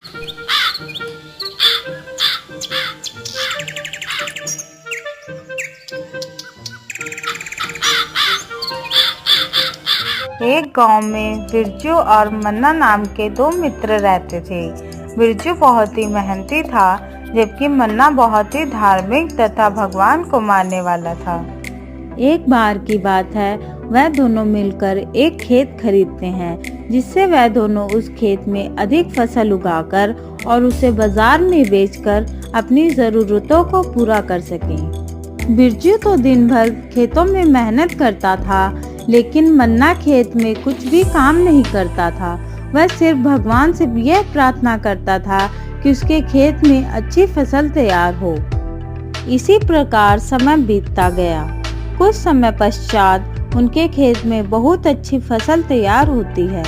एक गांव में बिरजू और मन्ना नाम के दो मित्र रहते थे। बिरजू बहुत ही मेहनती था, जबकि मन्ना बहुत ही धार्मिक तथा भगवान को मानने वाला था। एक बार की बात है, वह दोनों मिलकर एक खेत खरीदते हैं, जिससे वह दोनों उस खेत में अधिक फसल उगाकर और उसे बाजार में बेचकर अपनी जरूरतों को पूरा कर सकें। बिरजू तो दिन भर खेतों में मेहनत करता था, लेकिन मन्ना खेत में कुछ भी काम नहीं करता था। वह सिर्फ भगवान से यह प्रार्थना करता था कि उसके खेत में अच्छी फसल तैयार हो। इसी प्रकार समय बीतता गया। कुछ समय पश्चात उनके खेत में बहुत अच्छी फसल तैयार होती है,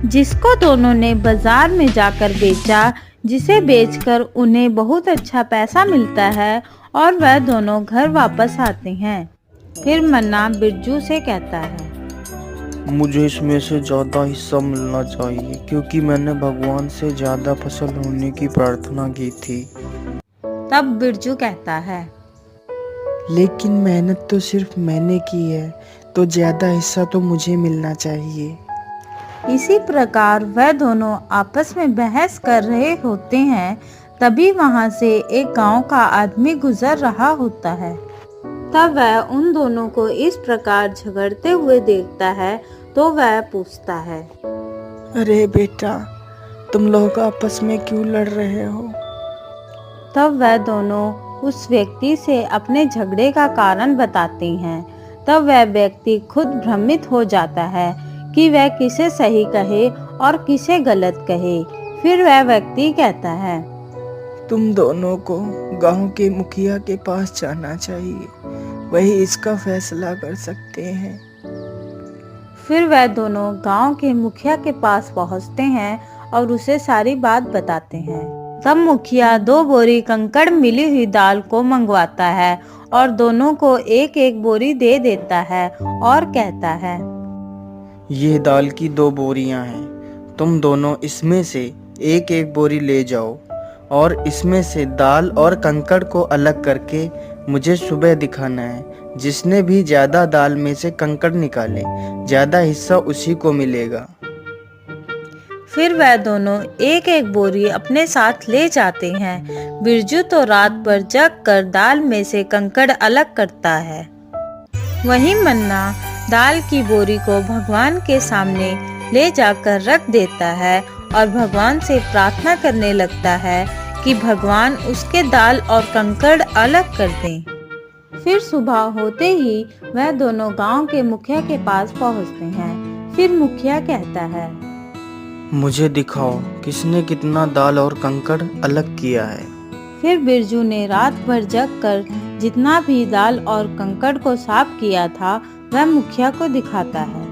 जिसको दोनों ने बाजार में जाकर बेचा, जिसे बेचकर उन्हें बहुत अच्छा पैसा मिलता है और वह दोनों घर वापस आते हैं। फिर मन्ना बिरजू से कहता है, मुझे इसमें से ज़्यादा हिस्सा मिलना चाहिए, क्योंकि मैंने भगवान से ज़्यादा फसल होने की प्रार्थना की थी। तब बिरजू कहता है, लेकिन मेहनत तो सिर्फ मैंने की है, तो ज़्यादा हिस्सा तो मुझे मिलना चाहिए। इसी प्रकार वह दोनों आपस में बहस कर रहे होते हैं। तभी वहां से एक गांव का आदमी गुजर रहा होता है। तब वह उन दोनों को इस प्रकार झगड़ते हुए देखता है, तो वह पूछता है, अरे बेटा, तुम लोग आपस में क्यों लड़ रहे हो? तब वह दोनों उस व्यक्ति से अपने झगड़े का कारण बताते हैं। तब वह व्यक्ति खुद भ्रमित हो जाता है कि वह किसे सही कहे और किसे गलत कहे। फिर वह व्यक्ति कहता है, तुम दोनों को गांव के मुखिया के पास जाना चाहिए, वही इसका फैसला कर सकते हैं। फिर वह दोनों गांव के मुखिया के पास पहुंचते हैं और उसे सारी बात बताते हैं। तब मुखिया 2 बोरी कंकड़ मिली हुई दाल को मंगवाता है और दोनों को एक एक बोरी दे देता है और कहता है, ये दाल की 2 बोरियां हैं, तुम दोनों इसमें से एक एक बोरी ले जाओ और इसमें से दाल और कंकड़ को अलग करके मुझे सुबह दिखाना है। जिसने भी ज्यादा दाल में से कंकड़ निकाले, ज्यादा हिस्सा उसी को मिलेगा। फिर वह दोनों एक एक बोरी अपने साथ ले जाते हैं। बिरजू तो रात भर जग कर दाल में से कंकड़ अलग करता है। वहीं मन्ना दाल की बोरी को भगवान के सामने ले जाकर रख देता है और भगवान से प्रार्थना करने लगता है कि भगवान उसके दाल और कंकड़ अलग कर दें। फिर सुबह होते ही वह दोनों गांव के मुखिया के पास पहुंचते हैं। फिर मुखिया कहता है, मुझे दिखाओ किसने कितना दाल और कंकड़ अलग किया है। फिर बिरजू ने रात भर जग कर जितना भी दाल और कंकड़ को साफ किया था, वह मुखिया को दिखाता है।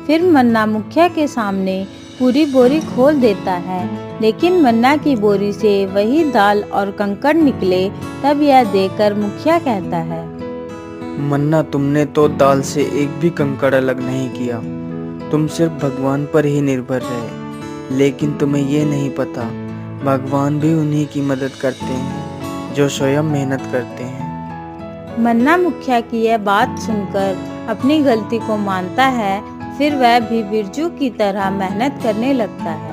फिर मन्ना मुखिया के सामने पूरी बोरी खोल देता है, लेकिन मन्ना की बोरी से वही दाल और कंकड़ निकले। तब यह देखकर मुखिया कहता है, मन्ना, तुमने तो दाल से एक भी कंकड़ अलग नहीं किया, तुम सिर्फ भगवान पर ही निर्भर रहे। लेकिन तुम्हें ये नहीं पता, भगवान भी उन्हीं की मदद करते हैं जो स्वयं मेहनत करते हैं। मन्ना मुखिया की यह बात सुनकर अपनी गलती को मानता है। फिर वह भी बिरजू की तरह मेहनत करने लगता है।